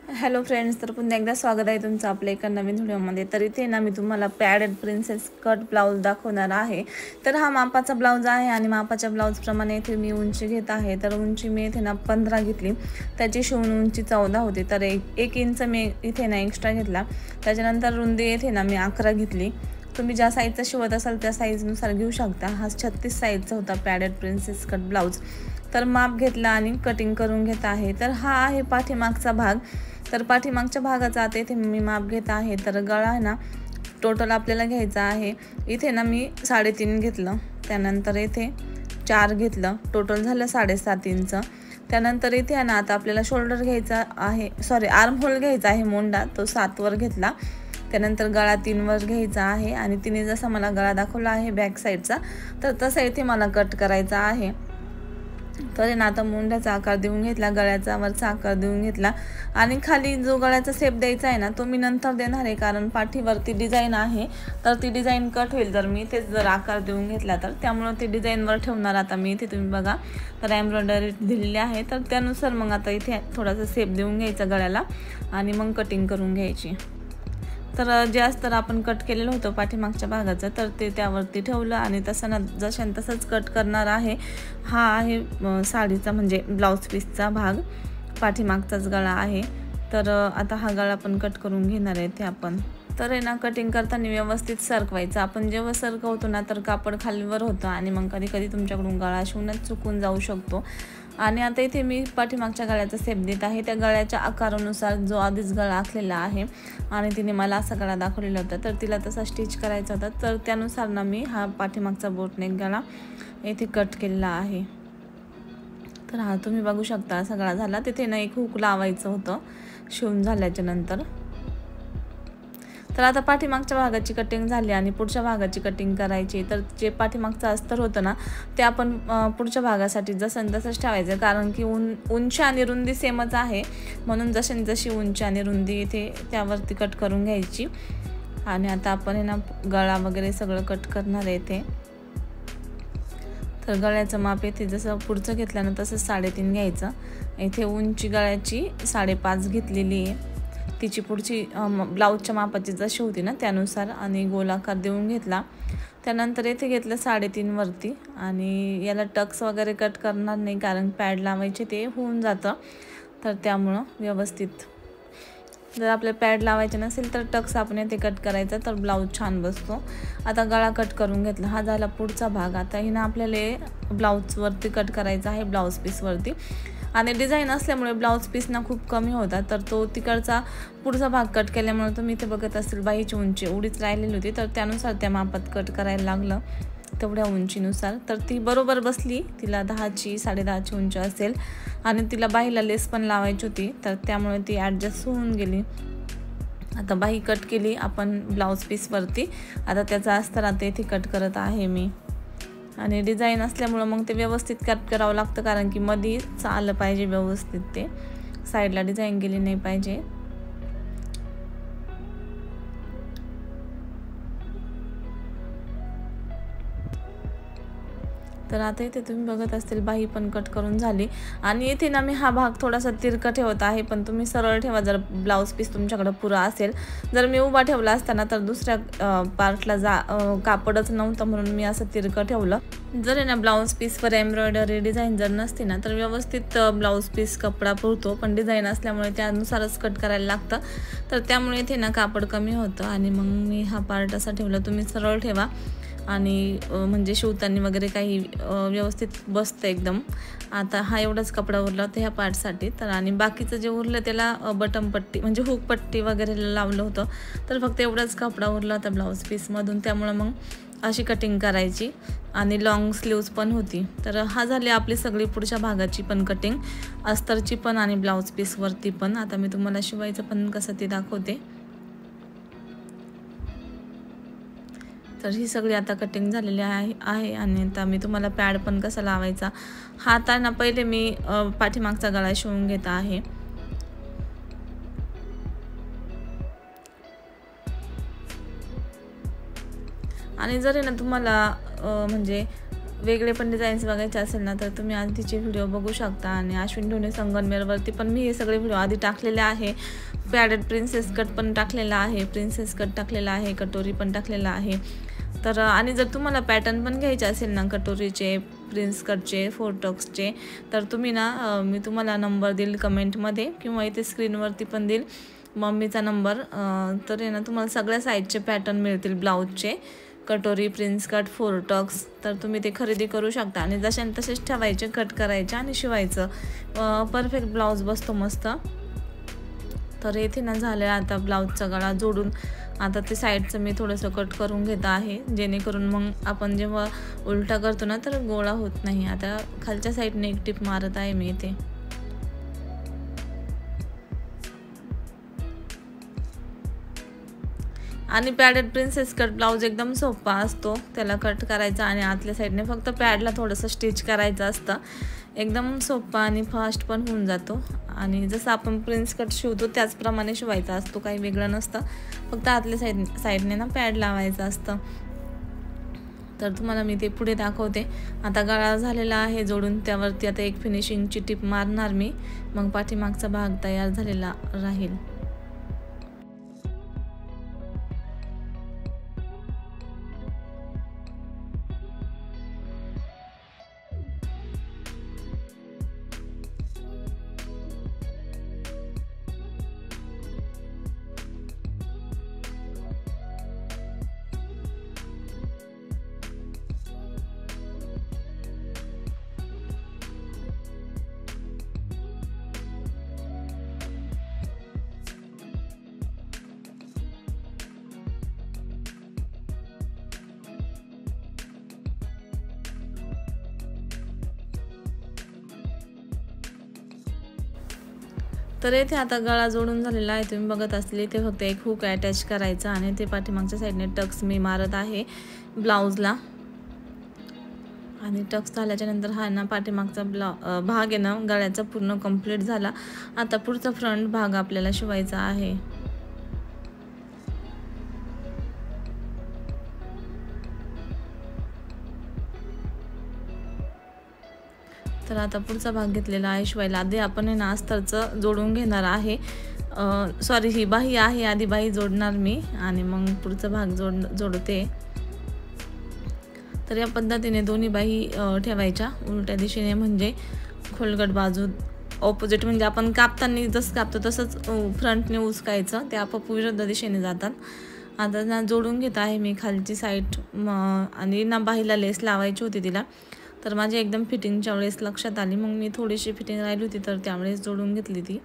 Hello friends, तर पुन्हा एकदा स्वागत आहे तुमचं आपल्या एका नवीन व्हिडिओमध्ये। तर इथे ना मी तुम्हाला पॅडेड प्रिन्सेस कट ब्लाऊज दाखवणार आहे। तर हा मापाचा ब्लाऊज आहे आणि मापाच्या ब्लाऊजप्रमाणे इथे मी उंची घेत आहे। तर उंची मी इथे ना 15 घेतली, त्याची शिवून उंची 14 होती। तर एक इंच मी इथे ना एक्स्ट्रा घेतला। त्याच्यानंतर रुंदी इथे ना मी 11 घेतली। तुम्ही ज्या साईजचा शिवत असाल त्या साईजनुसार घेऊ शकता। हा 36 साईजचा होता पॅडेड प्रिन्सेस कट ब्लाऊज। तर माप घेतला आणि कटिंग करून घेत आहे। तर हा आहे पाठीमागचा भाग। तर पाठीमागच्या भागाचा आता इथे मी माप घेत आहे। तर गळा आहे ना टोटल आपल्याला घ्यायचा आहे। इथे ना मी 3.5 घेतलं, त्यानंतर इथे 4 घेतलं, टोटल झालं 7.5 इंच। त्यानंतर इथे ना आता आपल्याला शोल्डर घ्यायचा आहे, आर्म होल घ्यायचा आहे मोंडा, तो 7 वर घेतला। त्यानंतर गळा 3 वर घ्यायचा आहे आणि तिने जसा मला गळा दाखवला आहे बॅक साईडचा, तर तसा इथे मला कट करायचा आहे। तर ना आता मुंड्याचा आकार देऊन घेतला, गळ्याचा वरचा आकार देऊन घेतला आणि खाली जो गळ्याचा शेप द्यायचा आहे ना तो मी नंतर देणार आहे, कारण पाठीवरती डिझाईन आहे। तर ती डिझाईन कट होईल जर मी तेच जर आकार देऊन घेतला तर, त्यामुळे ती डिझाईनवर ठेवणार आता मी इथे। तुम्ही बघा, तर एम्ब्रॉयडरी दिलेली आहे, तर त्यानुसार मग आता इथे थोडासा शेप देऊन घ्यायचा गळ्याला आणि मग कटिंग करून घ्यायची। तर जे अस्तर आपण कट केलेलं होतं पाठीमागच्या भागाचं, तर ते त्यावरती ठेवलं आणि तसंच कट करणार आहे। हा आहे साडीचा म्हणजे ब्लाऊज पीसचा भाग, पाठीमागचाच गळा आहे। तर आता हा गळा पण कट करून घेणार आहे ते आपण। तर आहे ना कटिंग करताना व्यवस्थित सरकवायचं। आपण जेव्हा सरकवतो ना तर कापड खालीवर होतं आणि मग कधी कधी तुमच्याकडून गळा शिवण्यात चुकून जाऊ शकतो। आणि आता इथे मी पाठीमागच्या गळ्याचा शेप देत आहे, त्या गळ्याच्या आकारानुसार जो आधीच गळा आखलेला आहे आणि तिने मला असा गळा दाखवलेला होता, तर तिला तसा स्टिच करायचा होता। तर त्यानुसार ना मी हा पाठीमागचा बोटनेक गळा इथे कट केलेला आहे। तर हा तुम्ही बघू शकता असा गळा झाला। तिथे ना एक हुक लावायचं होतं शिवून झाल्याच्या नंतर। तर आता पाठीमागच्या भागाची कटिंग झाली आणि पुढच्या भागाची कटिंग करायची। तर जे पाठीमागचं अस्तर होतं ना ते आपण पुढच्या भागासाठी जसं तसंच ठेवायचं, कारण की उंची आणि रुंदी सेमच आहे, म्हणून जशी उंची आणि रुंदी इथे त्यावरती कट करून घ्यायची। आणि आता आपण ना गळा वगैरे सगळं कट करणार आहे इथे। तर गळ्याचं माप इथे जसं पुढचं घेतलं ना तसंच 3.5 घ्यायचं। इथे उंची गळ्याची 5.5 घेतलेली आहे, तिची पुढची ब्लाऊजच्या मापाची जशी होती ना त्यानुसार, आणि गोलाकार देऊन घेतला। त्यानंतर इथे घेतलं 3.5 वरती आणि याला टक्स वगैरे कट करणार नाही, कारण पॅड लावायचे ते होऊन जातं। तर त्यामुळं व्यवस्थित जर आपल्याला पॅड लावायचे नसेल तर टक्स आपण इथे कट करायचा, तर ब्लाऊज छान बसतो। आता गळा कट करून घेतला, हा झाला पुढचा भाग। आता ही ना आपल्याला ब्लाऊजवरती कट करायचा आहे, ब्लाऊज पीसवरती। आणि डिझाईन असल्यामुळे ब्लाऊज पीस ना खूप कमी होता, तर तो तिकडचा पुढचा भाग कट केल्यामुळे तुम्ही इथे बघत असेल बाहीची उंची एवढीच राहिलेली होती, तर त्यानुसार त्या मापात कट करायला लागलं तेवढ्या उंचीनुसार। तर ती बरोबर बसली, तिला 10ची 10.5ची उंची असेल आणि तिला बाहीला लेस पण लावायची होती, तर त्यामुळे ती ॲडजस्ट होऊन गेली। आता बाही कट केली आपण ब्लाऊज पीसवरती। आता त्याचा अस्तर आता इथे कट करत आहे मी, आणि डिझाईन असल्यामुळं मग ते व्यवस्थित कट करावं लागतं, कारण की मध्ये आलं पाहिजे व्यवस्थित, ते साईडला डिझाईन गेली नाही पाहिजे। तर आता इथे तुम्ही बघत असतील बाही पण कट करून झाली आणि इथे ना मी हा भाग थोडासा तिरका ठेवत आहे, पण तुम्ही सरळ ठेवा जर ब्लाऊज पीस तुमच्याकडे पुरा असेल। जर मी उभा ठेवला असताना तर दुसऱ्या पार्टला कापडच नव्हतं, म्हणून मी असं तिरकं ठेवलं। जर ना ब्लाऊज पीसवर एम्ब्रॉयडरी डिझाईन जर नसते ना तर व्यवस्थित ब्लाऊज पीस कपडा पुरतो, पण डिझाईन असल्यामुळे त्यानुसारच कट करायला लागतं, तर त्यामुळे इथे ना कापड कमी होतं। आणि मग मी हा पार्ट असा ठेवला, तुम्ही सरळ ठेवा आणि म्हणजे शिवताना वगैरे काही व्यवस्थित बसतं एकदम। आता हा एवढाच कपडा उरला होता ह्या पार्टसाठी, तर आणि बाकीचं जे उरलं त्याला बटन पट्टी म्हणजे हुक पट्टी वगैरे लावलं होतं, तर फक्त एवढाच कपडा उरला होता ब्लाऊज पीसमधून, त्यामुळे मग अशी कटिंग करायची आणि लॉंग स्लीव्ज पण होती। तर हा झाली आपली सगळी पुढच्या भागाची पण कटिंग, अस्तरची पण आणि ब्लाऊज पीसवरती पण। आता मी तुम्हाला शिवायचं पण कसं ते दाखवते। तर ही सगळी आता कटिंग झालेली आहे आणि आता मी तुम्हाला पॅड पण कसा लावायचा हा आता ना पहिले मी पाठीमागचा गळा शिवून घेत आहे। आणि जर ना तुम्हाला म्हणजे वेगळे पण डिझाईन्स बघायचे असेल ना तर तुम्ही आधीचे व्हिडिओ बघू शकता। आणि अश्विन ढोणे संगमनेरवरती पण मी हे सगळे व्हिडिओ आधी टाकलेले आहे। पॅडेड प्रिन्सेस कट पण टाकलेला आहे, प्रिन्सेस कट टाकलेला आहे, कटोरी पण टाकलेला आहे। तर आणि जर तुम्हाला पॅटर्न पण घ्यायचे असेल ना कटोरीचे, प्रिन्स कटचे, 4 टक्सचे, तर तुम्ही ना मी तुम्हाला नंबर देईल कमेंटमध्ये किंवा इथे स्क्रीनवरती पण देईल मम्मीचा नंबर। तर आहे ना तुम्हाला सगळ्या साईजचे पॅटर्न मिळतील ब्लाऊजचे, कटोरी, प्रिन्स कट, 4 टक्स। तर तुम्ही ते खरेदी करू शकता आणि जसे तसेच ठेवायचे, कट करायचे आणि शिवायचं। परफेक्ट ब्लाऊज बसतो मस्त। तर इथे ना झालं आता ब्लाऊजचा गळा जोडून। आता ते साईडचं मी थोडंसं कट करून घेत आहे, जेणेकरून मग आपण जेव्हा उलटा करतो ना तर गोळा होत नाही। आता खालच्या साईडने एक टिप मारत आहे मी इथे। आणि पॅडेड प्रिन्सेस कट ब्लाऊज एकदम सोपा असतो, त्याला कट करायचा आणि आतल्या साईडने फक्त पॅडला थोडंसं स्टिच करायचं असतं। एकदम सोपा आणि फास्ट पण होऊन जातो। आणि जसं आपण प्रिन्स कट शिवतो त्याचप्रमाणे शिवायचा असतो, काही वेगळं नसतं, फक्त आतल्या साईडने ना पॅड लावायचं असतं। तर तुम्हाला मी ते पुढे दाखवते। आता गळा झालेला आहे जोडून, त्यावरती आता एक फिनिशिंगची टिप मारणार मी, मग पाठीमागचा भाग तयार झालेला राहील। तर इथे आता गळा जोडून झालेला आहे, तुम्ही बघत असले ते फक्त एक हुक अटॅच करायचा आणि ते पाठीमागच्या साईडने टक्स मी मारत आहे ब्लाऊजला। आणि टक्स झाल्याच्या नंतर हा ना पाठीमागचा भाग आहे ना गळ्याचा पूर्ण कंप्लीट झाला। आता पुढचा फ्रंट भाग आपल्याला शिवायचा आहे। तर आता पुढचा भाग घेतलेला आहे शिवायला। आधी आपण आहे ना अस्तरचं जोडून घेणार आहे, सॉरी ही बाही आहे, आधी बाही जोडणार मी आणि मग पुढचा भाग जोडते। तर या पद्धतीने दोन्ही बाही ठेवायच्या उलट्या दिशेने, म्हणजे खोलगट बाजू ऑपोजिट, म्हणजे आपण कापताना जसं कापतो तसंच फ्रंटने उचकायचं, ते आपोआप विरुद्ध दिशेने जातात। आता ना जोडून घेत आहे मी खालची साईड, आणि ना बाहीला लेस लावायची होती तिला, तर माझी एकदम फिटिंगच्या वेळेस लक्षात आली, मग मी थोडीशी फिटिंग राहिली होती तर त्यावेळेस जोडून घेतली ती।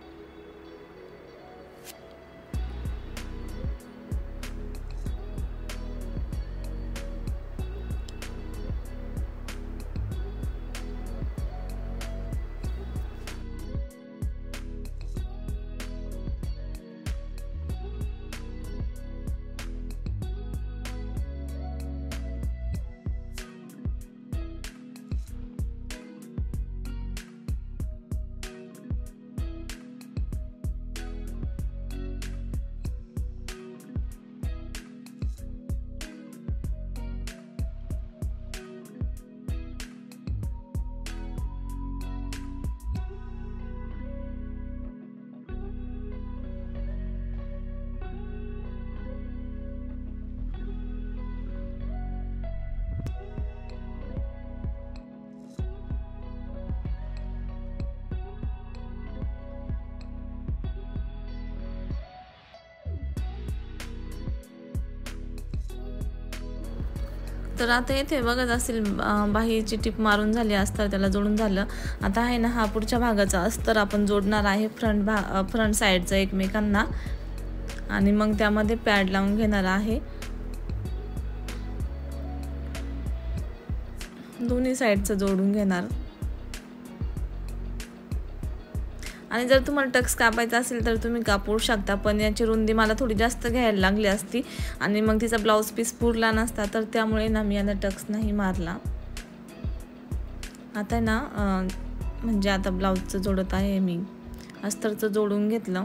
तर आता इथे बघत असेल बाहीची टिप मारून झाली, अस्तर त्याला जोडून झालं। आता आहे ना हा पुढच्या भागाचा अस्तर आपण जोडणार आहे फ्रंट साईडचं एकमेकांना, आणि मग त्यामध्ये पॅड लावून घेणार आहे। दोन्ही साईडचं जोडून घेणार। आणि जर तुम्हाला टक्स कापायचा असेल तर तुम्ही कापू शकता, पण याची रुंदी मला थोडी जास्त घ्यायला लागली असती आणि मग तिचा ब्लाऊज पीस पुरला नसता, तर त्यामुळे ना मी याला टक्स नाही मारला। आता ना म्हणजे आता ब्लाऊजचं जोडत आहे मी, अस्तरचं जोडून घेतलं।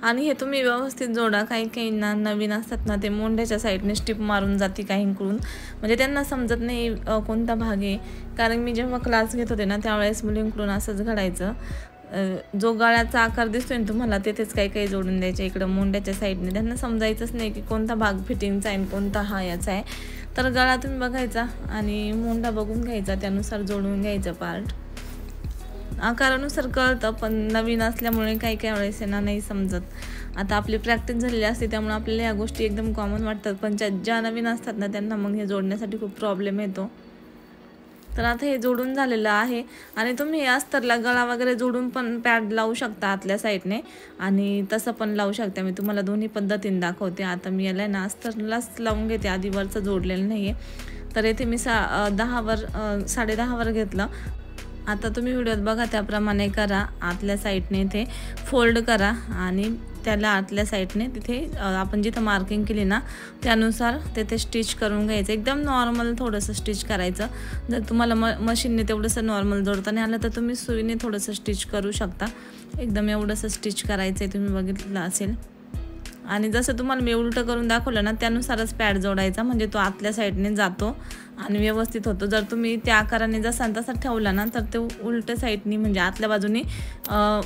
आणि हे तुम्ही व्यवस्थित जोडा. काही काहींना नवीन असतात ना, ते मोंढ्याच्या साईडने स्टिप मारून जाते काहींकडून, म्हणजे त्यांना समजत नाही कोणता भाग आहे. कारण मी जेव्हा क्लास घेत होते ना, त्यावेळेस मुलींकडून असंच घडायचं. जो गळ्याचा आकार दिसतोय ना तुम्हाला, तेथेच काही काही जोडून द्यायचे इकडं मोंढ्याच्या साईडने. त्यांना समजायचंच नाही की कोणता भाग फिटिंगचा आहे आणि कोणता हा याचा आहे. तर गळा तुम्ही बघायचा आणि मोंढा बघून घ्यायचा, त्यानुसार जोडून घ्यायचं पार्ट. आकारानुसार कळतं, पण नवीन असल्यामुळे काही काही वेळेस यांना नाही समजत. आता आपली प्रॅक्टिस झालेली असते त्यामुळे आपल्याला ह्या गोष्टी एकदम कॉमन वाटतात, पण ज्या नवीन असतात ना त्यांना मग हे जोडण्यासाठी खूप प्रॉब्लेम येतो. तर आता हे जोडून झालेलं आहे आणि तुम्ही अस्तरला गळा वगैरे जोडून पण पॅड लावू शकता आतल्या साईडने आणि तसं पण लावू शकता. मी तुम्हाला दोन्ही पद्धतीने दाखवते. आता मी याला ना अस्तरलाच लावून घेते, आधी वरचं जोडलेलं नाही आहे. तर इथे मी 10 घेतलं. आता तुम्ही व्हिडिओत बघा त्याप्रमाणे करा. आतल्या साईडने इथे फोल्ड करा आणि त्याला आतल्या साईडने तिथे आपण जिथं मार्किंग केली ना त्यानुसार तिथे स्टिच करून घ्यायचं. एकदम नॉर्मल थोडंसं स्टिच करायचं. जर तुम्हाला मशीनने तेवढंसं नॉर्मल जोडता नाही आलं तर तुम्ही सुईने थोडंसं स्टिच करू शकता. एकदम एवढंसं स्टिच करायचं आहे, तुम्ही बघितलं असेल. आणि जसं तुम्हाला मी उलटं करून दाखवलं ना त्यानुसारच पॅड जोडायचा, म्हणजे तो आतल्या साईडने जातो आणि व्यवस्थित होतो. जर तुम्ही त्या आकाराने जसा तसा ठेवला ना तर ते उलट्या साईडनी म्हणजे आतल्या बाजूने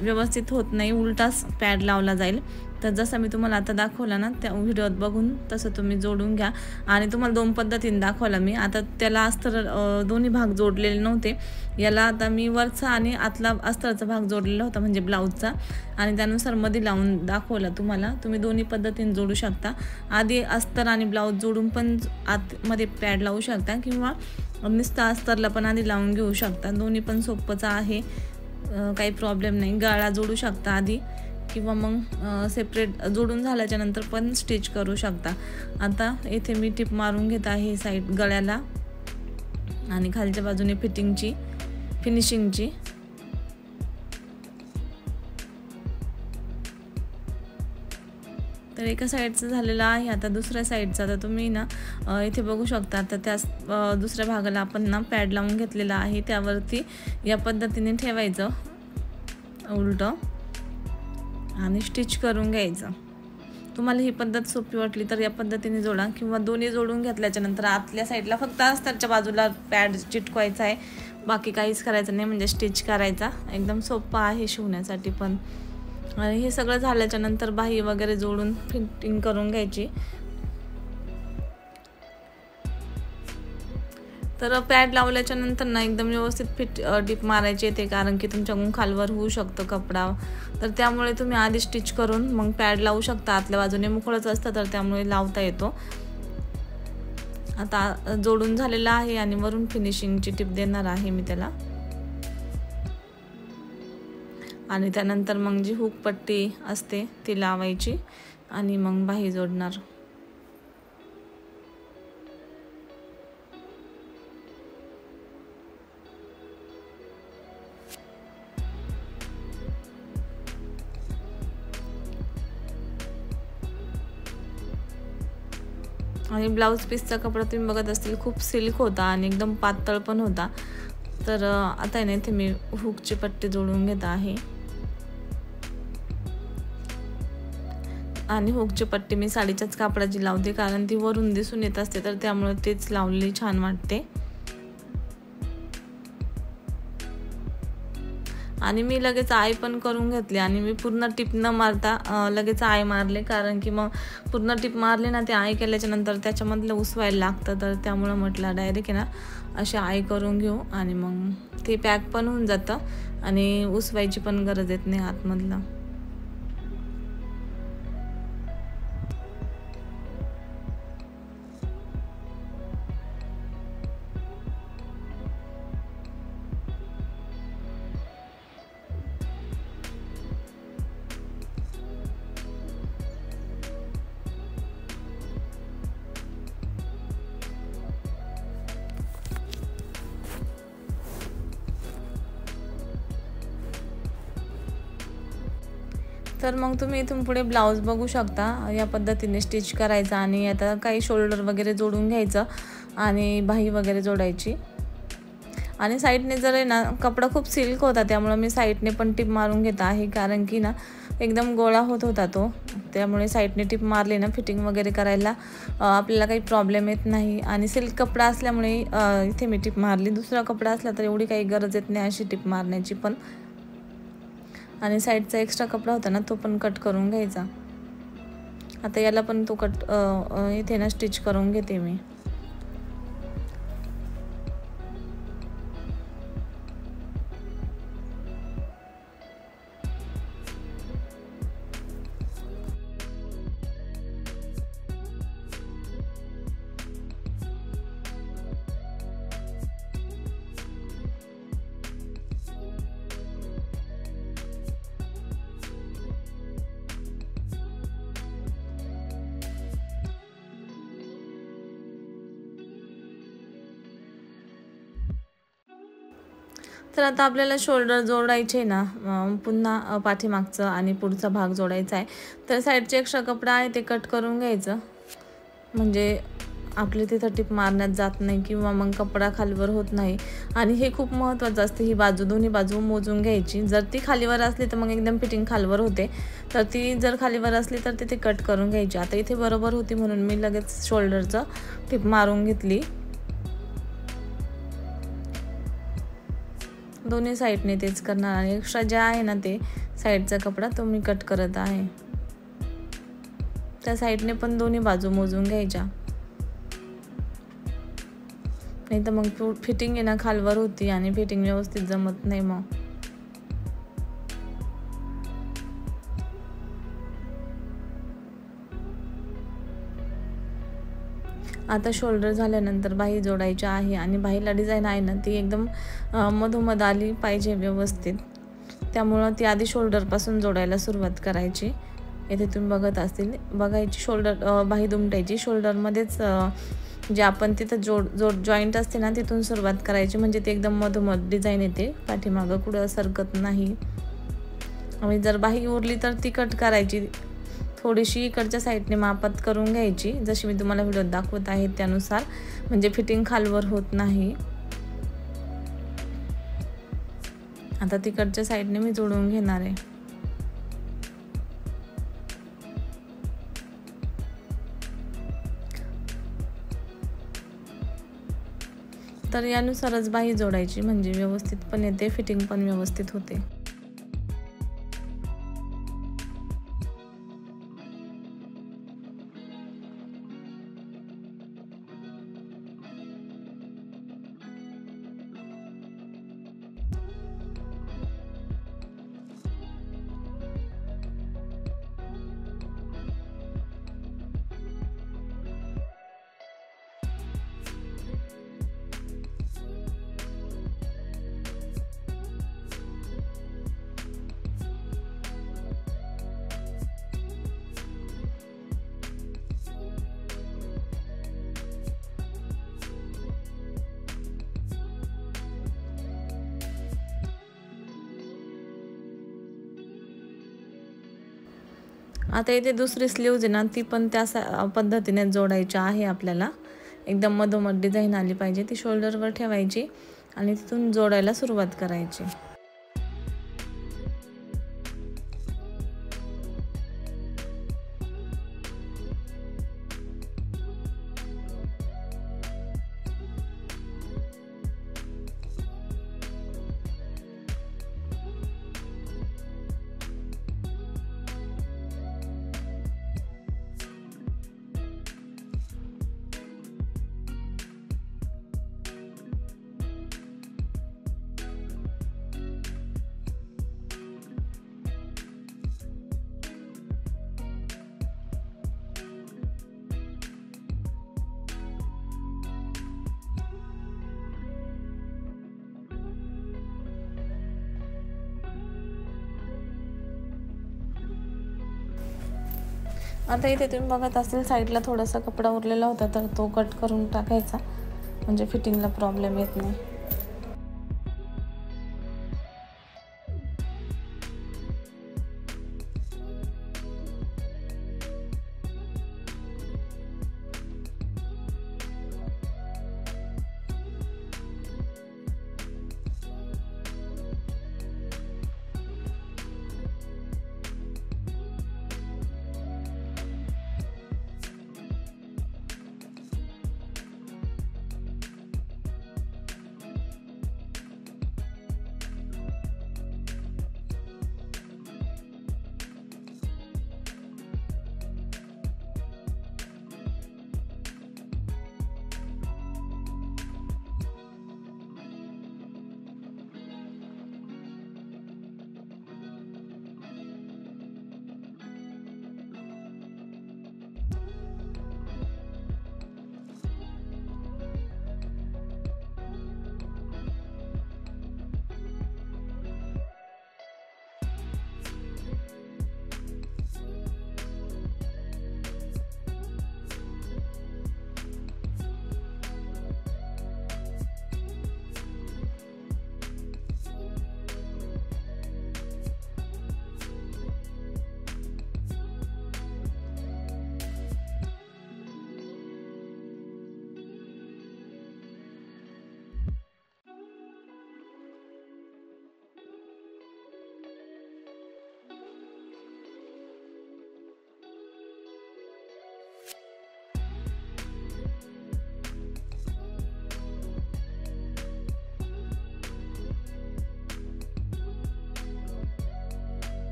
व्यवस्थित होत नाही, उलटाच पॅड लावला जाईल. तर जसं मी तुम्हाला आता दाखवलं ना त्या व्हिडिओत बघून तसं तुम्ही जोडून घ्या. आणि तुम्हाला 2 पद्धतीने दाखवलं मी. आता त्याला अस्तर दोन्ही भाग जोडलेले नव्हते. याला आता मी वरचा आणि आतला अस्तरचा भाग जोडलेला होता म्हणजे ब्लाऊजचा, आणि त्यानुसार मध्ये लावून दाखवला तुम्हाला. तुम्ही दोन्ही पद्धतीने जोडू शकता. आधी अस्तर आणि ब्लाऊज जोडून पण आतमध्ये पॅड लावू शकता किंवा नुसतं अस्तरला पण आधी लावून घेऊ शकता. दोन्ही पण सोपंच आहे, काही प्रॉब्लेम नाही. गळा जोडू शकता आधी किंवा मग सेपरेट जोडून झाल्याच्या नंतर पण स्टिच करू शकता. आता इथे मी टिप मारून घेत आहे साईड गळ्याला आणि खालच्या बाजूने फिनिशिंगची. तर एका साईडचं झालेलं आहे. आता दुसऱ्या साईडचं आता तुम्ही ना इथे बघू शकता. आता त्या दुसऱ्या भागाला आपण ना पॅड लावून घेतलेला आहे, त्यावरती या पद्धतीने ठेवायचं उलटं आणि स्टिच करून घ्यायचं. तुम्हाला ही पद्धत सोपी वाटली तर या पद्धतीने जोडा किंवा दोन्ही जोडून घेतल्याच्या नंतर आतल्या साईडला फक्त अस्तरच्या बाजूला पॅड चिटकवायचा आहे, बाकी काहीच करायचं नाही, म्हणजे स्टिच करायचा. एकदम सोपं आहे शिवण्यासाठी पण. आणि हे सगळं झाल्याच्या नंतर बाही वगैरे जोडून फिटिंग करून घ्यायची. तर पॅड लावल्याच्या नंतर ना एकदम व्यवस्थित टिप मारायची येते, कारण की तुमच्याकडून खालवर होऊ शकतो कपडा. तर त्यामुळे तुम्ही आधी स्टिच करून मग पॅड लावू शकता. आतल्या बाजूने मोकळंच असतं तर त्यामुळे लावता येतो. आता जोडून झालेला आहे आणि वरून फिनिशिंगची टिप देणार आहे मी त्याला. आणि त्यानंतर मग जी हुक पट्टी असते ती लावायची आणि मग बाही जोडणार. आणि ब्लाऊज पीसचा कपडा तुम्ही बघत असतील खूप सिल्क होता आणि एकदम पातळ पण होता. तर आता आहे ना इथे मी हुकची पट्टी जोडून घेत आहे आणि हुकची पट्टी मी साडीच्याच कापडाची लावते, कारण ती वरून दिसून येत असते तर त्यामुळे तेच लावलेली छान वाटते. आणि मी लगेच आय पण करून घेतली आणि मी पूर्ण टिप न मारता लगेच आय मारले, कारण की मग पूर्ण टिप मारले ना ते आय केल्याच्या नंतर त्याच्यामधलं उसवायला लागतं. तर त्यामुळे म्हटलं डायरेक्ट आहे ना असे आय करून घेऊ आणि मग ते पॅक पण होऊन जातं आणि उसवायची पण गरज येत नाही आतमधलं. तर मग तुम्ही इथून पुढे ब्लाऊज बघू शकता. या पद्धतीने स्टिच करायचा आणि आता काही शोल्डर वगैरे जोडून घ्यायचं आणि बाही वगैरे जोडायची. आणि साईडने जर आहे ना कपडा खूप सिल्क होता, त्यामुळे मी साईडने पण टिप मारून घेत आहे, कारण की ना एकदम गोळा होत होता तो. त्यामुळे साईडने टिप मारली ना फिटिंग वगैरे करायला आपल्याला काही प्रॉब्लेम येत नाही. आणि सिल्क कपडा असल्यामुळे इथे मी टिप मारली. दुसरा कपडा असला तर एवढी काही गरज येत नाही अशी टिप मारण्याची पण. आणि साईडचा एक्स्ट्रा कपडा होता ना तो पण कट करून घ्यायचा. आता याला पण तो इथे ना स्टिच करून घेते मी. तर आता आपल्याला शोल्डर जोडायचे ना, पुन्हा पाठीमागचं आणि पुढचा भाग जोडायचा आहे. तर साईडचे एक्स्ट्रा कपडा आहे ते कट करून घ्यायचं, म्हणजे आपले तिथं टिप मारण्यात जात नाही किंवा मग कपडा खालीवर होत नाही. आणि हे खूप महत्त्वाचं असते, ही बाजू दोन्ही बाजू मोजून घ्यायची. जर ती खालीवर असली तर मग एकदम फिटिंग खालीवर होते, तर ती जर खालीवर असली तर तिथे कट करून घ्यायची. आता इथे बरोबर होती म्हणून मी लगेच शोल्डरचं टिप मारून घेतली. दोन्ही साईडने तेच करणार. आणि एक्स्ट्रा जे आहे ना ते साईडचा कपडा तो मी कट करत आहे. त्या साईडने पण दोन्ही बाजू मोजून घ्यायच्या, नाही तर मग फिटिंग आहे ना खालवर होती आणि फिटिंग व्यवस्थित जमत नाही मग. आता शोल्डर झाल्यानंतर बाही जोडायची आहे. आणि बाहीला डिझाईन आहे ना ती एकदम मधोमध आली पाहिजे व्यवस्थित, त्यामुळं ती आधी शोल्डरपासून जोडायला सुरुवात करायची. इथे तुम्ही बघायची शोल्डर बाही दुमटायची. शोल्डरमध्येच जे आपण तिथं जॉईंट असते ना तिथून सुरुवात करायची, म्हणजे ते एकदम मधोमध डिझाईन येते, पाठीमागं कुठं सरकत नाही. आणि जर बाही उरली तर ती कट करायची, थोडीशी इकडच्या साईडने मापात करून घ्यायची, जशी मी तुम्हाला व्हिडिओत दाखवत आहे त्यानुसार, म्हणजे फिटिंग खालवर होत नाही. आता तिकडच्या साईडने मी जोडून घेणार आहे. तर यानुसारच बाही जोडायची, म्हणजे व्यवस्थित पण येते, फिटिंग पण व्यवस्थित होते. आता इथे दुसरी स्लीव्ज आहे ना ती पण त्या पद्धतीने जोडायची आहे आपल्याला. एकदम मधोमध डिझाईन आली पाहिजे, ती शोल्डरवर ठेवायची आणि तिथून जोडायला सुरुवात करायची. आता इथे तुम्ही बघत असेल साईडला थोडासा कपडा उरलेला होता, तर तो कट करून टाकायचा, म्हणजे फिटिंगला प्रॉब्लेम येत नाही.